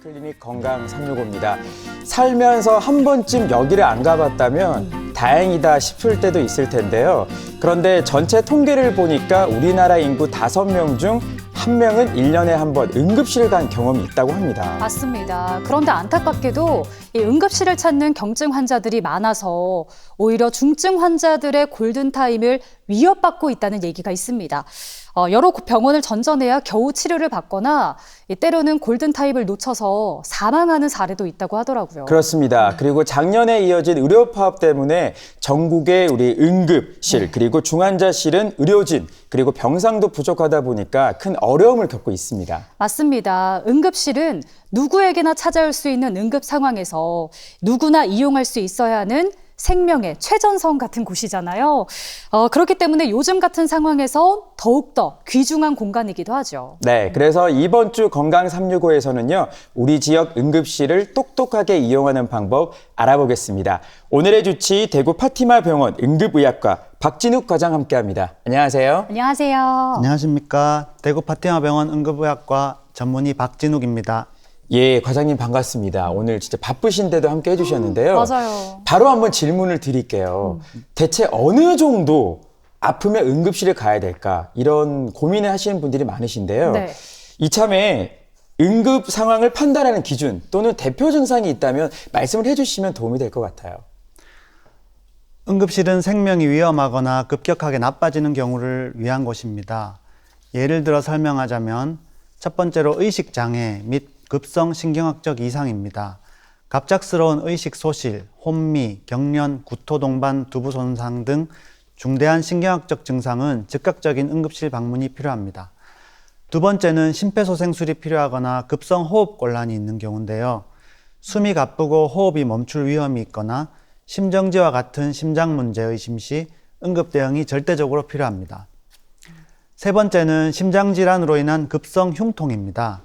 클리닉 건강 365입니다. 살면서 한 번쯤 여기를 안 가봤다면 다행이다 싶을 때도 있을 텐데요. 그런데 전체 통계를 보니까 우리나라 인구 5명 중 1명은 1년에 한 번 응급실을 간 경험이 있다고 합니다. 맞습니다. 그런데 안타깝게도 이 응급실을 찾는 경증 환자들이 많아서 오히려 중증 환자들의 골든타임을 위협받고 있다는 얘기가 있습니다. 여러 병원을 전전해야 겨우 치료를 받거나 때로는 골든타임을 놓쳐서 사망하는 사례도 있다고 하더라고요. 그렇습니다. 그리고 작년에 이어진 의료 파업 때문에 전국의 우리 응급실 그리고 중환자실은 의료진 그리고 병상도 부족하다 보니까 큰 어려움을 겪고 있습니다. 맞습니다. 응급실은 누구에게나 찾아올 수 있는 응급 상황에서 누구나 이용할 수 있어야 하는 생명의 최전선 같은 곳이잖아요. 그렇기 때문에 요즘 같은 상황에서 더욱더 귀중한 공간이기도 하죠. 네, 그래서 이번 주 건강 365에서는요, 우리 지역 응급실을 똑똑하게 이용하는 방법 알아보겠습니다. 오늘의 주치 대구 파티마 병원 응급의학과 박진욱 과장 함께합니다. 안녕하세요. 안녕하세요. 안녕하십니까. 대구 파티마 병원 응급의학과 전문의 박진욱입니다. 예, 과장님 반갑습니다. 오늘 진짜 바쁘신데도 함께 해주셨는데요. 맞아요. 바로 한번 질문을 드릴게요. 대체 어느 정도 아프면 응급실에 가야 될까? 이런 고민을 하시는 분들이 많으신데요. 네. 이참에 응급 상황을 판단하는 기준 또는 대표 증상이 있다면 말씀을 해주시면 도움이 될 것 같아요. 응급실은 생명이 위험하거나 급격하게 나빠지는 경우를 위한 곳입니다. 예를 들어 설명하자면 첫 번째로 의식장애 및 급성 신경학적 이상입니다. 갑작스러운 의식 소실, 혼미, 경련, 구토 동반 두부 손상 등 중대한 신경학적 증상은 즉각적인 응급실 방문이 필요합니다. 두 번째는 심폐소생술이 필요하거나 급성 호흡 곤란이 있는 경우인데요. 숨이 가쁘고 호흡이 멈출 위험이 있거나 심정지와 같은 심장 문제 의심 시 응급 대응이 절대적으로 필요합니다. 세 번째는 심장질환으로 인한 급성 흉통입니다.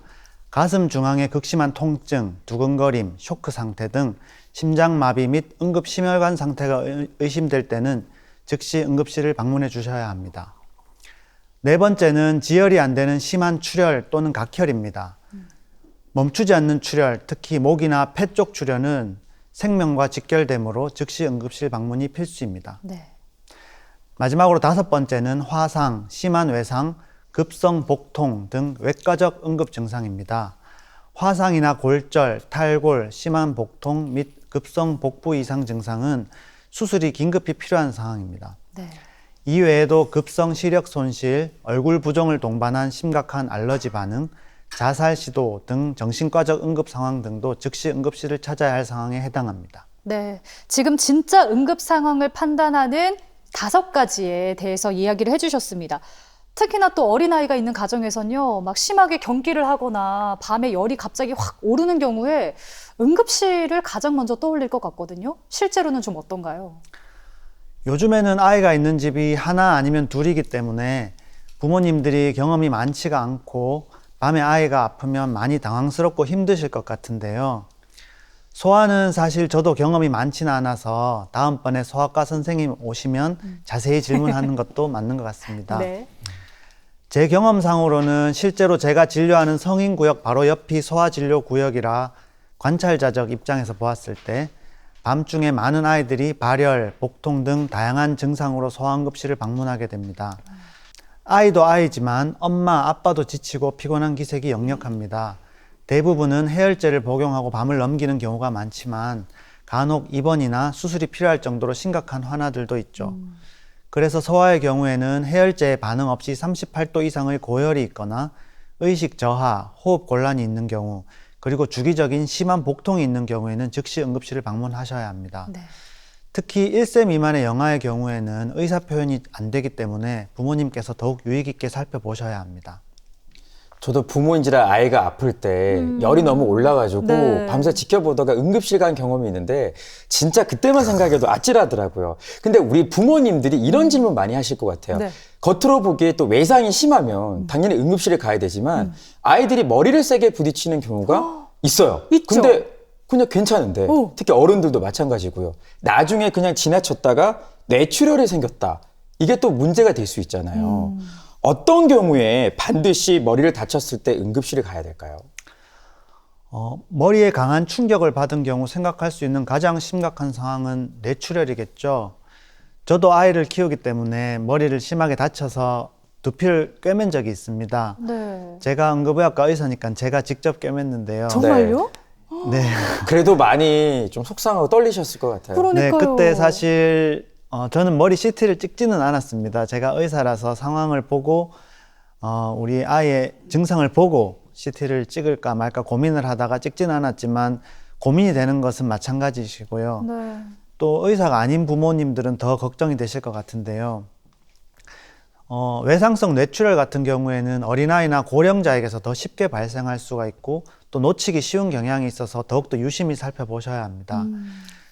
가슴 중앙의 극심한 통증, 두근거림, 쇼크 상태 등 심장마비 및 응급심혈관 상태가 의심될 때는 즉시 응급실을 방문해 주셔야 합니다. 네 번째는 지혈이 안 되는 심한 출혈 또는 각혈입니다. 멈추지 않는 출혈, 특히 목이나 폐 쪽 출혈은 생명과 직결되므로 즉시 응급실 방문이 필수입니다. 네. 마지막으로 다섯 번째는 화상, 심한 외상, 급성 복통 등 외과적 응급 증상입니다. 화상이나 골절, 탈골, 심한 복통 및 급성 복부 이상 증상은 수술이 긴급히 필요한 상황입니다. 네. 이외에도 급성 시력 손실, 얼굴 부종을 동반한 심각한 알러지 반응, 자살 시도 등 정신과적 응급 상황 등도 즉시 응급실을 찾아야 할 상황에 해당합니다. 네. 지금 진짜 응급 상황을 판단하는 5가지에 대해서 이야기를 해주셨습니다. 특히나 또 어린아이가 있는 가정에선요, 막 심하게 경기를 하거나 밤에 열이 갑자기 확 오르는 경우에 응급실을 가장 먼저 떠올릴 것 같거든요. 실제로는 좀 어떤가요? 요즘에는 아이가 있는 집이 하나 아니면 둘이기 때문에 부모님들이 경험이 많지가 않고 밤에 아이가 아프면 많이 당황스럽고 힘드실 것 같은데요. 소아는 사실 저도 경험이 많지는 않아서 다음번에 소아과 선생님 오시면 자세히 질문하는 것도 맞는 것 같습니다. 네. 제 경험상으로는 실제로 제가 진료하는 성인구역 바로 옆이 소아진료구역이라 관찰자적 입장에서 보았을 때 밤중에 많은 아이들이 발열, 복통 등 다양한 증상으로 소아응급실을 방문하게 됩니다. 아이도 아이지만 엄마, 아빠도 지치고 피곤한 기색이 역력합니다. 대부분은 해열제를 복용하고 밤을 넘기는 경우가 많지만 간혹 입원이나 수술이 필요할 정도로 심각한 환아들도 있죠. 그래서 소아의 경우에는 해열제에 반응 없이 38도 이상의 고열이 있거나 의식 저하, 호흡 곤란이 있는 경우, 그리고 주기적인 심한 복통이 있는 경우에는 즉시 응급실을 방문하셔야 합니다. 네. 특히 1세 미만의 영아의 경우에는 의사 표현이 안 되기 때문에 부모님께서 더욱 유의 깊게 살펴보셔야 합니다. 저도 부모인지라 아이가 아플 때 열이 너무 올라가지고 네. 밤새 지켜보다가 응급실 간 경험이 있는데 진짜 그때만 생각해도 아찔하더라고요. 근데 우리 부모님들이 이런 질문 많이 하실 것 같아요. 네. 겉으로 보기에 또 외상이 심하면 당연히 응급실에 가야 되지만 아이들이 머리를 세게 부딪히는 경우가 있어요. 있죠. 근데 그냥 괜찮은데 특히 어른들도 마찬가지고요. 나중에 그냥 지나쳤다가 뇌출혈이 생겼다. 이게 또 문제가 될 수 있잖아요. 어떤 경우에 반드시 머리를 다쳤을 때 응급실에 가야 될까요? 머리에 강한 충격을 받은 경우 생각할 수 있는 가장 심각한 상황은 뇌출혈이겠죠. 저도 아이를 키우기 때문에 머리를 심하게 다쳐서 두피를 꿰맨 적이 있습니다. 네. 제가 응급의학과 의사니까 제가 직접 꿰맸는데요. 정말요? 네. 그래도 많이 좀 속상하고 떨리셨을 것 같아요. 네, 그러니까요. 그때 사실 저는 머리 CT를 찍지는 않았습니다. 제가 의사라서 상황을 보고 우리 아이의 증상을 보고 CT를 찍을까 말까 고민을 하다가 찍지는 않았지만 고민이 되는 것은 마찬가지시고요. 네. 또 의사가 아닌 부모님들은 더 걱정이 되실 것 같은데요. 외상성 뇌출혈 같은 경우에는 어린아이나 고령자에게서 더 쉽게 발생할 수가 있고 또 놓치기 쉬운 경향이 있어서 더욱더 유심히 살펴보셔야 합니다.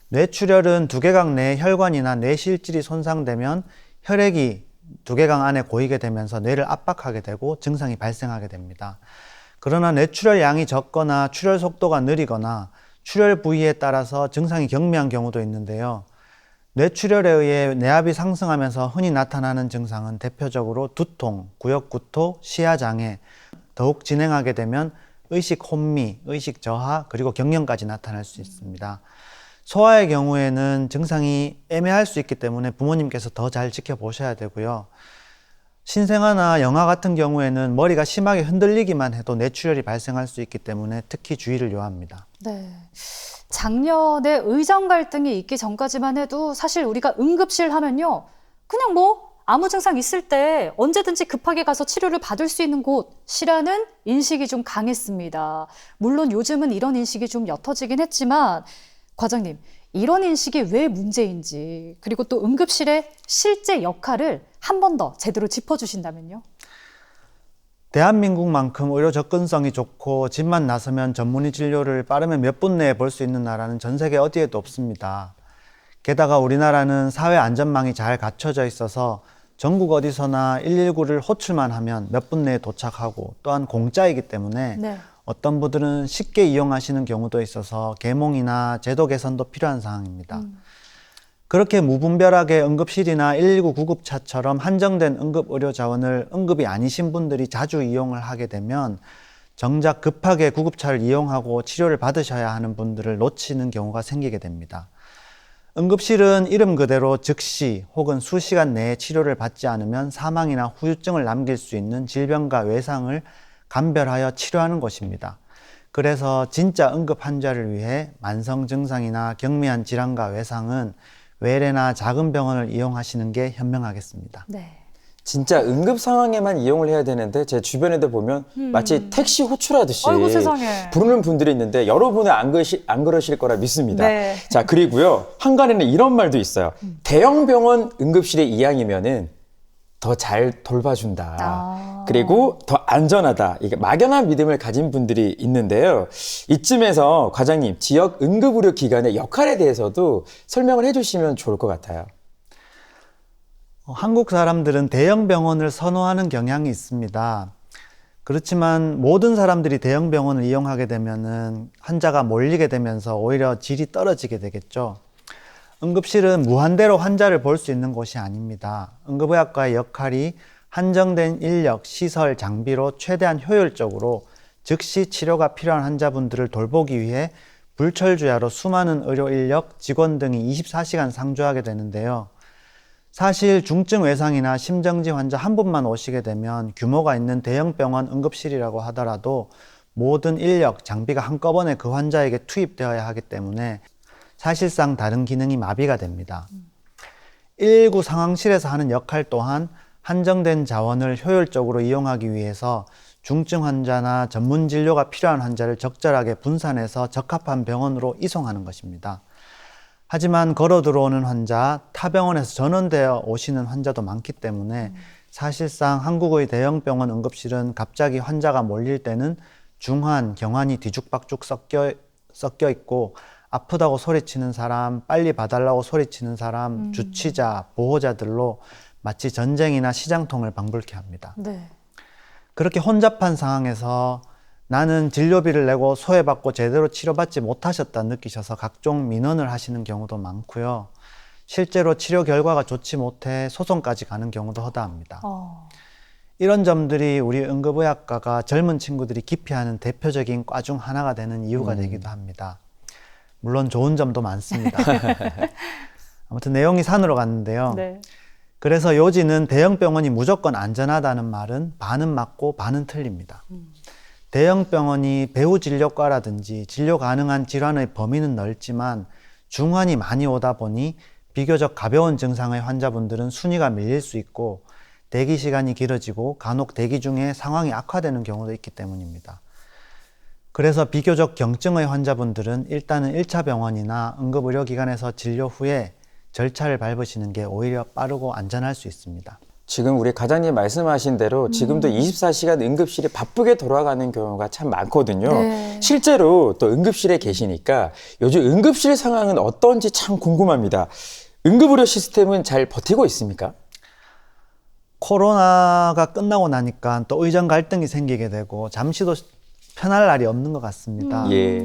뇌출혈은 두개강 내 혈관이나 뇌실질이 손상되면 혈액이 두개강 안에 고이게 되면서 뇌를 압박하게 되고 증상이 발생하게 됩니다. 그러나 뇌출혈 양이 적거나 출혈 속도가 느리거나 출혈 부위에 따라서 증상이 경미한 경우도 있는데요. 뇌출혈에 의해 뇌압이 상승하면서 흔히 나타나는 증상은 대표적으로 두통, 구역구토, 시야장애, 더욱 진행하게 되면 의식 혼미, 의식 저하, 그리고 경련까지 나타날 수 있습니다. 소아의 경우에는 증상이 애매할 수 있기 때문에 부모님께서 더 잘 지켜보셔야 되고요. 신생아나 영아 같은 경우에는 머리가 심하게 흔들리기만 해도 뇌출혈이 발생할 수 있기 때문에 특히 주의를 요합니다. 네. 작년에 의정 갈등이 있기 전까지만 해도 사실 우리가 응급실 하면요. 그냥 뭐 아무 증상 있을 때 언제든지 급하게 가서 치료를 받을 수 있는 곳이라는 인식이 좀 강했습니다. 물론 요즘은 이런 인식이 좀 옅어지긴 했지만 과장님, 이런 인식이 왜 문제인지 그리고 또 응급실의 실제 역할을 한 번 더 제대로 짚어주신다면요. 대한민국만큼 의료 접근성이 좋고 집만 나서면 전문의 진료를 빠르면 몇 분 내에 볼 수 있는 나라는 전 세계 어디에도 없습니다. 게다가 우리나라는 사회 안전망이 잘 갖춰져 있어서 전국 어디서나 119를 호출만 하면 몇 분 내에 도착하고 또한 공짜이기 때문에 네. 어떤 분들은 쉽게 이용하시는 경우도 있어서 계몽이나 제도 개선도 필요한 상황입니다. 그렇게 무분별하게 응급실이나 119 구급차처럼 한정된 응급의료 자원을 응급이 아니신 분들이 자주 이용을 하게 되면 정작 급하게 구급차를 이용하고 치료를 받으셔야 하는 분들을 놓치는 경우가 생기게 됩니다. 응급실은 이름 그대로 즉시 혹은 수시간 내에 치료를 받지 않으면 사망이나 후유증을 남길 수 있는 질병과 외상을 감별하여 치료하는 곳입니다. 그래서 진짜 응급 환자를 위해 만성 증상이나 경미한 질환과 외상은 외래나 작은 병원을 이용하시는 게 현명하겠습니다. 네. 진짜 응급 상황에만 이용을 해야 되는데 제 주변에도 보면 마치 택시 호출하듯이 아이고, 세상에. 부르는 분들이 있는데 여러분은 안 그러실 거라 믿습니다. 네. 자, 그리고요. 한간에는 이런 말도 있어요. 대형 병원 응급실의 이양이면은 더 잘 돌봐준다. 아. 그리고 더 안전하다. 이게 막연한 믿음을 가진 분들이 있는데요. 이쯤에서 과장님, 지역 응급의료기관의 역할에 대해서도 설명을 해주시면 좋을 것 같아요. 한국 사람들은 대형 병원을 선호하는 경향이 있습니다. 그렇지만 모든 사람들이 대형 병원을 이용하게 되면은 환자가 몰리게 되면서 오히려 질이 떨어지게 되겠죠. 응급실은 무한대로 환자를 볼 수 있는 곳이 아닙니다. 응급의학과의 역할이 한정된 인력, 시설, 장비로 최대한 효율적으로 즉시 치료가 필요한 환자분들을 돌보기 위해 불철주야로 수많은 의료 인력, 직원 등이 24시간 상주하게 되는데요. 사실 중증 외상이나 심정지 환자 한 분만 오시게 되면 규모가 있는 대형 병원 응급실이라고 하더라도 모든 인력, 장비가 한꺼번에 그 환자에게 투입되어야 하기 때문에 사실상 다른 기능이 마비가 됩니다. 119 상황실에서 하는 역할 또한 한정된 자원을 효율적으로 이용하기 위해서 중증 환자나 전문 진료가 필요한 환자를 적절하게 분산해서 적합한 병원으로 이송하는 것입니다. 하지만 걸어 들어오는 환자, 타 병원에서 전원되어 오시는 환자도 많기 때문에 사실상 한국의 대형 병원 응급실은 갑자기 환자가 몰릴 때는 중환, 경환이 뒤죽박죽 섞여 있고 아프다고 소리치는 사람, 빨리 봐달라고 소리치는 사람, 주치자, 보호자들로 마치 전쟁이나 시장통을 방불케 합니다. 네. 그렇게 혼잡한 상황에서 나는 진료비를 내고 소외받고 제대로 치료받지 못하셨다 느끼셔서 각종 민원을 하시는 경우도 많고요. 실제로 치료 결과가 좋지 못해 소송까지 가는 경우도 허다합니다. 이런 점들이 우리 응급의학과가 젊은 친구들이 기피하는 대표적인 과 중 하나가 되는 이유가 되기도 합니다. 물론 좋은 점도 많습니다. 아무튼 내용이 산으로 갔는데요. 네. 그래서 요지는 대형 병원이 무조건 안전하다는 말은 반은 맞고 반은 틀립니다. 대형 병원이 배후 진료과라든지 진료 가능한 질환의 범위는 넓지만 중환이 많이 오다 보니 비교적 가벼운 증상의 환자분들은 순위가 밀릴 수 있고 대기 시간이 길어지고 간혹 대기 중에 상황이 악화되는 경우도 있기 때문입니다. 그래서 비교적 경증의 환자분들은 일단은 1차 병원이나 응급의료기관에서 진료 후에 절차를 밟으시는 게 오히려 빠르고 안전할 수 있습니다. 지금 우리 과장님 말씀하신 대로 지금도 24시간 응급실이 바쁘게 돌아가는 경우가 참 많거든요. 네. 실제로 또 응급실에 계시니까 요즘 응급실 상황은 어떤지 참 궁금합니다. 응급의료 시스템은 잘 버티고 있습니까? 코로나가 끝나고 나니까 또 의정 갈등이 생기게 되고 잠시도 편할 날이 없는 것 같습니다. 예.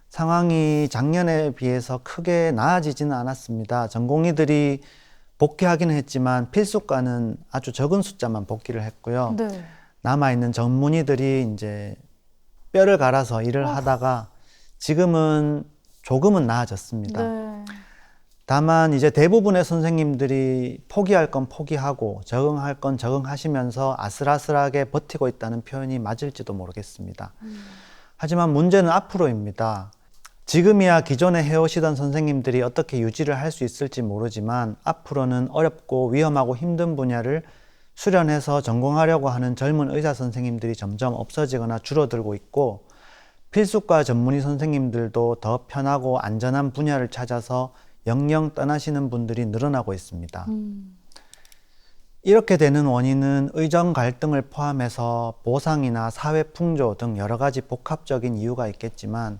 상황이 작년에 비해서 크게 나아지지는 않았습니다. 전공의들이 복귀하기는 했지만 필수과는 아주 적은 숫자만 복귀를 했고요. 네. 남아있는 전문의들이 이제 뼈를 갈아서 일을 하다가 지금은 조금은 나아졌습니다. 네. 다만 이제 대부분의 선생님들이 포기할 건 포기하고 적응할 건 적응하시면서 아슬아슬하게 버티고 있다는 표현이 맞을지도 모르겠습니다. 하지만 문제는 앞으로입니다. 지금이야 기존에 해오시던 선생님들이 어떻게 유지를 할 수 있을지 모르지만 앞으로는 어렵고 위험하고 힘든 분야를 수련해서 전공하려고 하는 젊은 의사 선생님들이 점점 없어지거나 줄어들고 있고 필수과 전문의 선생님들도 더 편하고 안전한 분야를 찾아서 영영 떠나시는 분들이 늘어나고 있습니다. 이렇게 되는 원인은 의정 갈등을 포함해서 보상이나 사회 풍조 등 여러 가지 복합적인 이유가 있겠지만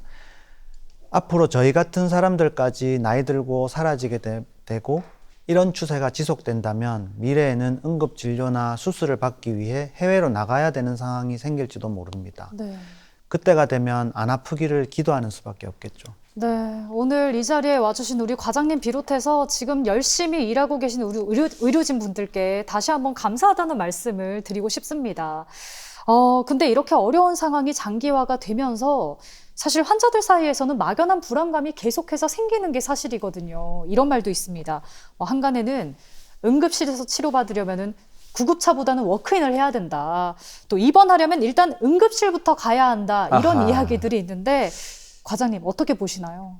앞으로 저희 같은 사람들까지 나이 들고 사라지게 되고 이런 추세가 지속된다면 미래에는 응급진료나 수술을 받기 위해 해외로 나가야 되는 상황이 생길지도 모릅니다. 네. 그때가 되면 안 아프기를 기도하는 수밖에 없겠죠. 네, 오늘 이 자리에 와주신 우리 과장님 비롯해서 지금 열심히 일하고 계신 우리 의료진 분들께 다시 한번 감사하다는 말씀을 드리고 싶습니다. 근데 이렇게 어려운 상황이 장기화가 되면서 사실 환자들 사이에서는 막연한 불안감이 계속해서 생기는 게 사실이거든요. 이런 말도 있습니다. 한간에는 응급실에서 치료받으려면은 구급차보다는 워크인을 해야 된다. 또 입원하려면 일단 응급실부터 가야 한다. 이런 아하. 이야기들이 있는데 과장님 어떻게 보시나요?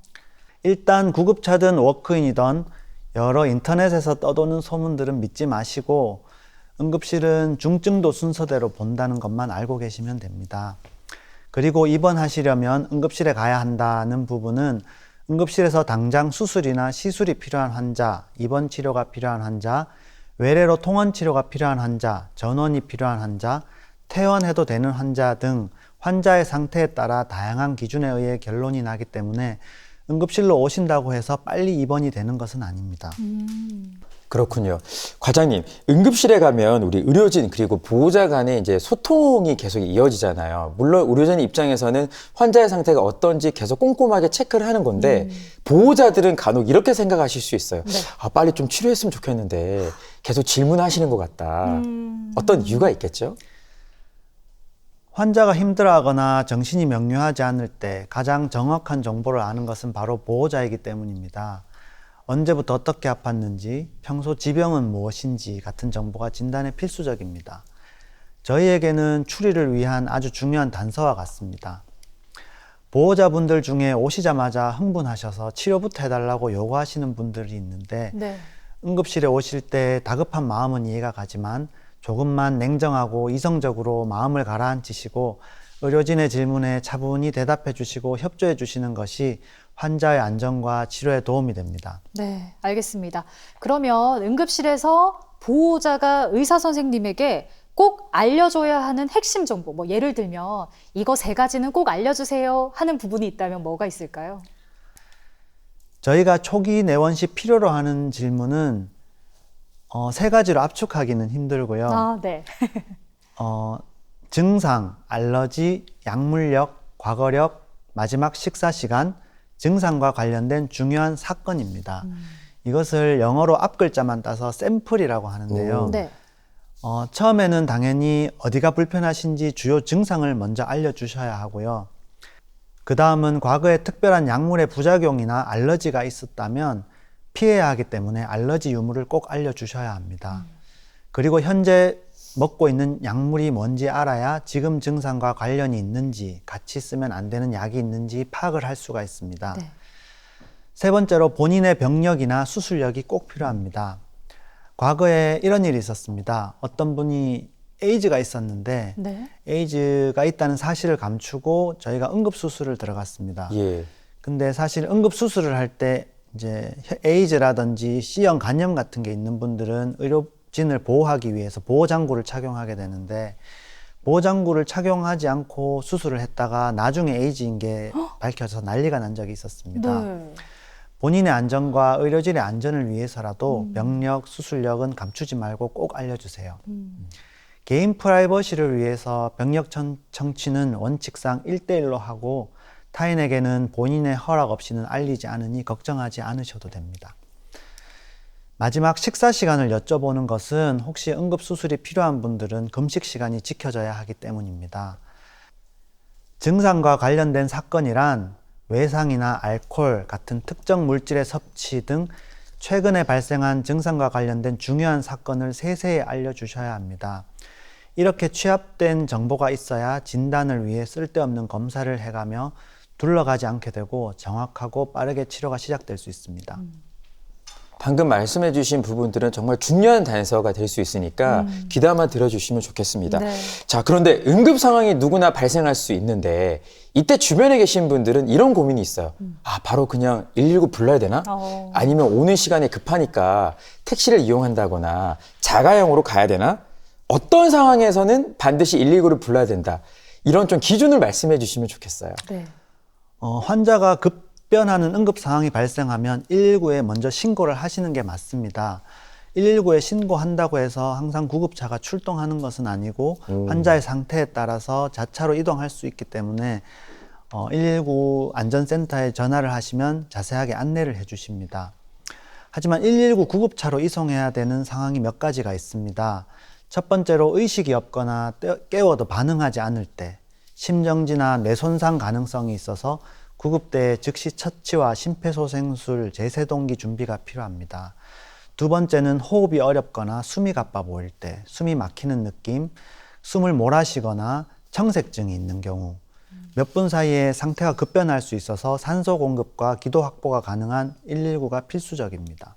일단 구급차든 워크인이든 여러 인터넷에서 떠도는 소문들은 믿지 마시고 응급실은 중증도 순서대로 본다는 것만 알고 계시면 됩니다. 그리고 입원하시려면 응급실에 가야 한다는 부분은 응급실에서 당장 수술이나 시술이 필요한 환자, 입원 치료가 필요한 환자, 외래로 통원 치료가 필요한 환자, 전원이 필요한 환자, 퇴원해도 되는 환자 등 환자의 상태에 따라 다양한 기준에 의해 결론이 나기 때문에 응급실로 오신다고 해서 빨리 입원이 되는 것은 아닙니다. 그렇군요. 과장님, 응급실에 가면 우리 의료진 그리고 보호자 간의 이제 소통이 계속 이어지잖아요. 물론 의료진 입장에서는 환자의 상태가 어떤지 계속 꼼꼼하게 체크를 하는 건데 보호자들은 간혹 이렇게 생각하실 수 있어요. 네. 빨리 좀 치료했으면 좋겠는데 계속 질문하시는 것 같다. 어떤 이유가 있겠죠? 환자가 힘들어하거나 정신이 명료하지 않을 때 가장 정확한 정보를 아는 것은 바로 보호자이기 때문입니다. 언제부터 어떻게 아팠는지, 평소 지병은 무엇인지 같은 정보가 진단에 필수적입니다. 저희에게는 추리를 위한 아주 중요한 단서와 같습니다. 보호자분들 중에 오시자마자 흥분하셔서 치료부터 해달라고 요구하시는 분들이 있는데 네. 응급실에 오실 때 다급한 마음은 이해가 가지만 조금만 냉정하고 이성적으로 마음을 가라앉히시고 의료진의 질문에 차분히 대답해 주시고 협조해 주시는 것이 환자의 안전과 치료에 도움이 됩니다. 네, 알겠습니다. 그러면 응급실에서 보호자가 의사 선생님에게 꼭 알려줘야 하는 핵심 정보, 예를 들면 이거 3가지는 꼭 알려주세요 하는 부분이 있다면 뭐가 있을까요? 저희가 초기 내원 시 필요로 하는 질문은 3가지로 압축하기는 힘들고요. 네. 증상, 알러지, 약물력, 과거력, 마지막 식사 시간, 증상과 관련된 중요한 사건입니다. 이것을 영어로 앞글자만 따서 샘플이라고 하는데요. 오. 네. 처음에는 당연히 어디가 불편하신지 주요 증상을 먼저 알려주셔야 하고요. 그 다음은 과거에 특별한 약물의 부작용이나 알러지가 있었다면 피해야 하기 때문에 알러지 유무를 꼭 알려주셔야 합니다. 그리고 현재 먹고 있는 약물이 뭔지 알아야 지금 증상과 관련이 있는지, 같이 쓰면 안 되는 약이 있는지 파악을 할 수가 있습니다. 네. 세 번째로 본인의 병력이나 수술력이 꼭 필요합니다. 과거에 이런 일이 있었습니다. 어떤 분이 에이즈가 있었는데 네. 에이즈가 있다는 사실을 감추고 저희가 응급수술을 들어갔습니다. 예. 근데 사실 응급수술을 할 때 이제 에이즈라든지 C형 간염 같은 게 있는 분들은 의료진을 보호하기 위해서 보호장구를 착용하게 되는데 보호장구를 착용하지 않고 수술을 했다가 나중에 에이즈인 게 밝혀져서 난리가 난 적이 있었습니다. 네. 본인의 안전과 의료진의 안전을 위해서라도 병력, 수술력은 감추지 말고 꼭 알려주세요. 개인 프라이버시를 위해서 병력 청취는 원칙상 1대1로 하고 타인에게는 본인의 허락 없이는 알리지 않으니 걱정하지 않으셔도 됩니다. 마지막 식사 시간을 여쭤보는 것은 혹시 응급수술이 필요한 분들은 금식 시간이 지켜져야 하기 때문입니다. 증상과 관련된 사건이란 외상이나 알코올 같은 특정 물질의 섭취 등 최근에 발생한 증상과 관련된 중요한 사건을 세세히 알려주셔야 합니다. 이렇게 취합된 정보가 있어야 진단을 위해 쓸데없는 검사를 해가며 둘러가지 않게 되고 정확하고 빠르게 치료가 시작될 수 있습니다. 방금 말씀해 주신 부분들은 정말 중요한 단서가 될 수 있으니까 귀담아 들어주시면 좋겠습니다. 네. 자, 그런데 응급 상황이 누구나 발생할 수 있는데 이때 주변에 계신 분들은 이런 고민이 있어요. 아, 바로 그냥 119 불러야 되나? 아니면 오는 시간에 급하니까 택시를 이용한다거나 자가용으로 가야 되나? 어떤 상황에서는 반드시 119를 불러야 된다. 이런 좀 기준을 말씀해 주시면 좋겠어요. 네. 환자가 급변하는 응급 상황이 발생하면 119에 먼저 신고를 하시는 게 맞습니다. 119에 신고한다고 해서 항상 구급차가 출동하는 것은 아니고 환자의 상태에 따라서 자차로 이동할 수 있기 때문에 119 안전센터에 전화를 하시면 자세하게 안내를 해주십니다. 하지만 119 구급차로 이송해야 되는 상황이 몇 가지가 있습니다. 첫 번째로 의식이 없거나 깨워도 반응하지 않을 때, 심정지나 뇌손상 가능성이 있어서 구급대에 즉시 처치와 심폐소생술, 제세동기 준비가 필요합니다. 두 번째는 호흡이 어렵거나 숨이 가빠 보일 때, 숨이 막히는 느낌, 숨을 몰아쉬거나 청색증이 있는 경우, 몇 분 사이에 상태가 급변할 수 있어서 산소 공급과 기도 확보가 가능한 119가 필수적입니다.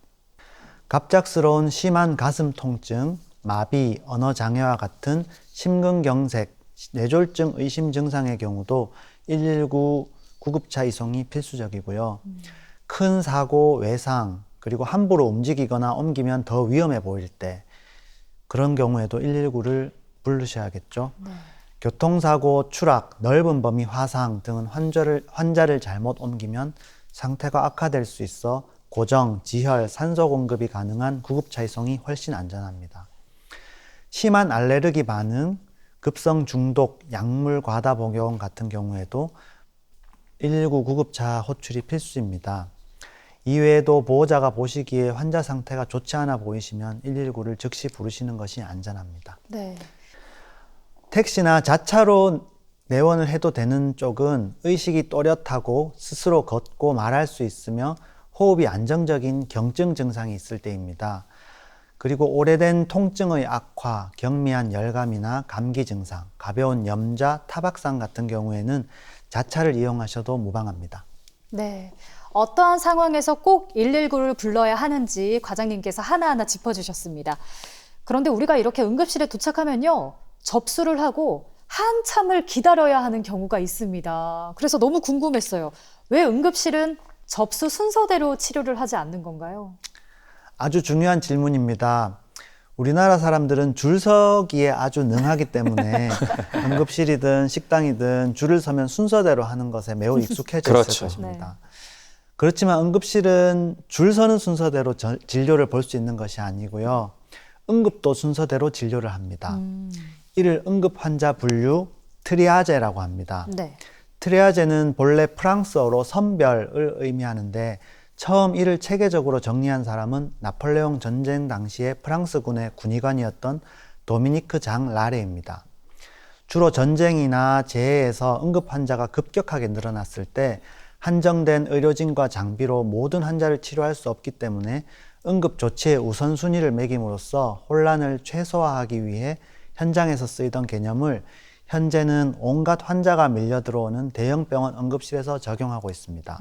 갑작스러운 심한 가슴 통증, 마비, 언어 장애와 같은 심근경색, 뇌졸중 의심 증상의 경우도 119 구급차 이송이 필수적이고요. 큰 사고, 외상, 그리고 함부로 움직이거나 옮기면 더 위험해 보일 때 그런 경우에도 119를 부르셔야겠죠. 네. 교통사고, 추락, 넓은 범위 화상 등은 환자를 잘못 옮기면 상태가 악화될 수 있어 고정, 지혈, 산소 공급이 가능한 구급차 이송이 훨씬 안전합니다. 심한 알레르기 반응, 급성 중독, 약물 과다 복용 같은 경우에도 119 구급차 호출이 필수입니다. 이외에도 보호자가 보시기에 환자 상태가 좋지 않아 보이시면 119를 즉시 부르시는 것이 안전합니다. 네. 택시나 자차로 내원을 해도 되는 쪽은 의식이 또렷하고 스스로 걷고 말할 수 있으며 호흡이 안정적인 경증 증상이 있을 때입니다. 그리고 오래된 통증의 악화, 경미한 열감이나 감기 증상, 가벼운 염자, 타박상 같은 경우에는 자차를 이용하셔도 무방합니다. 네. 어떠한 상황에서 꼭 119를 불러야 하는지 과장님께서 하나하나 짚어주셨습니다. 그런데 우리가 이렇게 응급실에 도착하면요, 접수를 하고 한참을 기다려야 하는 경우가 있습니다. 그래서 너무 궁금했어요. 왜 응급실은 접수 순서대로 치료를 하지 않는 건가요? 아주 중요한 질문입니다. 우리나라 사람들은 줄 서기에 아주 능하기 때문에 응급실이든 식당이든 줄을 서면 순서대로 하는 것에 매우 익숙해져 있을 그렇죠. 것입니다. 네. 그렇지만 응급실은 줄 서는 순서대로 진료를 볼 수 있는 것이 아니고요. 응급도 순서대로 진료를 합니다. 이를 응급 환자 분류 트리아제라고 합니다. 네. 트리아제는 본래 프랑스어로 선별을 의미하는데 처음 이를 체계적으로 정리한 사람은 나폴레옹 전쟁 당시에 프랑스군의 군의관이었던 도미니크 장 라레입니다. 주로 전쟁이나 재해에서 응급 환자가 급격하게 늘어났을 때 한정된 의료진과 장비로 모든 환자를 치료할 수 없기 때문에 응급 조치의 우선순위를 매김으로써 혼란을 최소화하기 위해 현장에서 쓰이던 개념을 현재는 온갖 환자가 밀려 들어오는 대형 병원 응급실에서 적용하고 있습니다.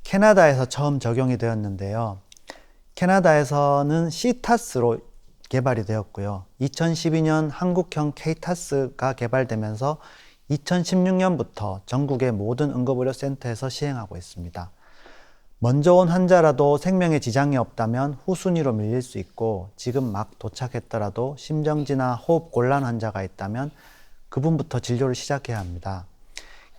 캐나다에서 처음 적용이 되었는데요. 캐나다에서는 시타스로 개발이 되었고요. 2012년 한국형 케이타스가 개발되면서 2016년부터 전국의 모든 응급의료센터에서 시행하고 있습니다. 먼저 온 환자라도 생명에 지장이 없다면 후순위로 밀릴 수 있고 지금 막 도착했더라도 심정지나 호흡 곤란 환자가 있다면 그분부터 진료를 시작해야 합니다.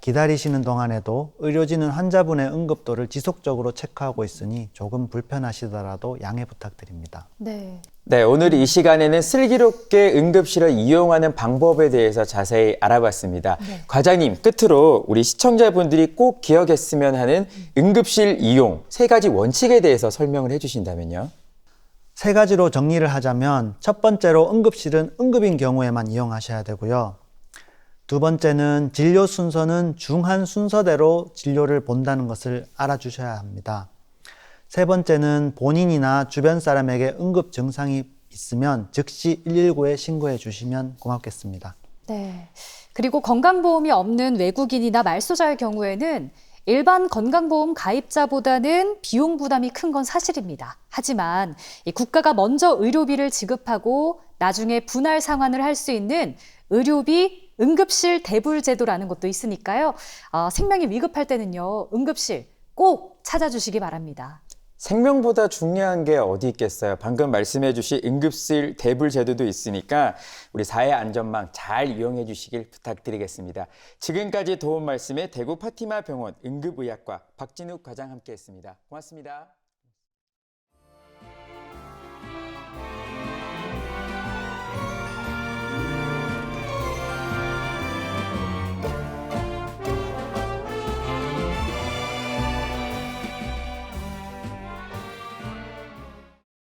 기다리시는 동안에도 의료진은 환자분의 응급도를 지속적으로 체크하고 있으니 조금 불편하시더라도 양해 부탁드립니다. 네. 네, 오늘 이 시간에는 슬기롭게 응급실을 이용하는 방법에 대해서 자세히 알아봤습니다. 네. 과장님, 끝으로 우리 시청자분들이 꼭 기억했으면 하는 응급실 이용 3가지 원칙에 대해서 설명을 해주신다면요. 3가지로 정리를 하자면 첫 번째로 응급실은 응급인 경우에만 이용하셔야 되고요. 두 번째는 진료 순서는 중한 순서대로 진료를 본다는 것을 알아주셔야 합니다. 세 번째는 본인이나 주변 사람에게 응급 증상이 있으면 즉시 119에 신고해 주시면 고맙겠습니다. 네. 그리고 건강보험이 없는 외국인이나 말소자의 경우에는 일반 건강보험 가입자보다는 비용 부담이 큰 건 사실입니다. 하지만 이 국가가 먼저 의료비를 지급하고 나중에 분할 상환을 할 수 있는 의료비 응급실 대불 제도라는 것도 있으니까요. 생명이 위급할 때는요, 응급실 꼭 찾아주시기 바랍니다. 생명보다 중요한 게 어디 있겠어요. 방금 말씀해 주신 응급실 대불 제도도 있으니까 우리 사회 안전망 잘 이용해 주시길 부탁드리겠습니다. 지금까지 도움 말씀에 대구 파티마 병원 응급의학과 박진욱 과장 함께했습니다. 고맙습니다.